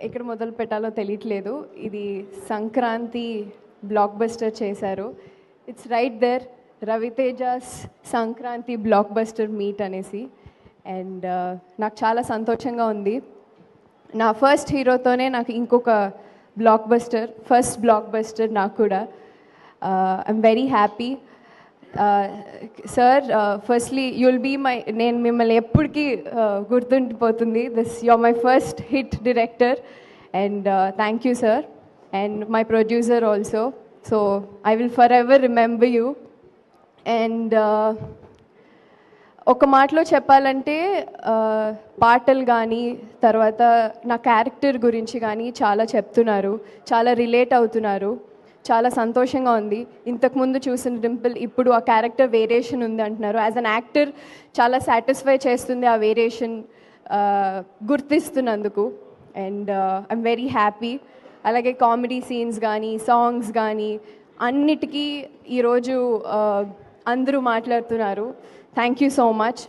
ఎక్కడ మొదలు పెట్టాలో తెలియట్లేదు. ఇది సంక్రాంతి బ్లాక్ బస్టర్ చేశారు. It's right there, Ravi Teja's Sankranti blockbuster meet అనేసి. అండ్ నాకు చాలా సంతోషంగా ఉంది. నా ఫస్ట్ హీరోతోనే నాకు ఇంకొక ఫస్ట్ బ్లాక్ బస్టర్ నాకు కూడా. I'm very happy. Sir, firstly you'll be నేను మిమ్మల్ని ఎప్పటికీ గుర్తుండిపోతుంది. You're my first hit director. And thank you sir. And my producer also. So I will forever remember you. And ఒక మాటలో చెప్పాలంటే పాటలు కానీ తర్వాత నా క్యారెక్టర్ గురించి కానీ చాలా చెప్తున్నారు, చాలా రిలేట్ అవుతున్నారు. చాలా సంతోషంగా ఉంది. ఇంతకుముందు చూసిన డింపుల్ ఇప్పుడు ఆ క్యారెక్టర్ వేరియేషన్ ఉంది అంటున్నారు. యాజ్ అన్ యాక్టర్ చాలా సాటిస్ఫై చేస్తుంది ఆ వేరియేషన్ గుర్తిస్తున్నందుకు. And I'm very happy. అలాగే కామెడీ సీన్స్ కానీ సాంగ్స్ కానీ అన్నిటికీ ఈరోజు అందరూ మాట్లాడుతున్నారు. Thank you so much.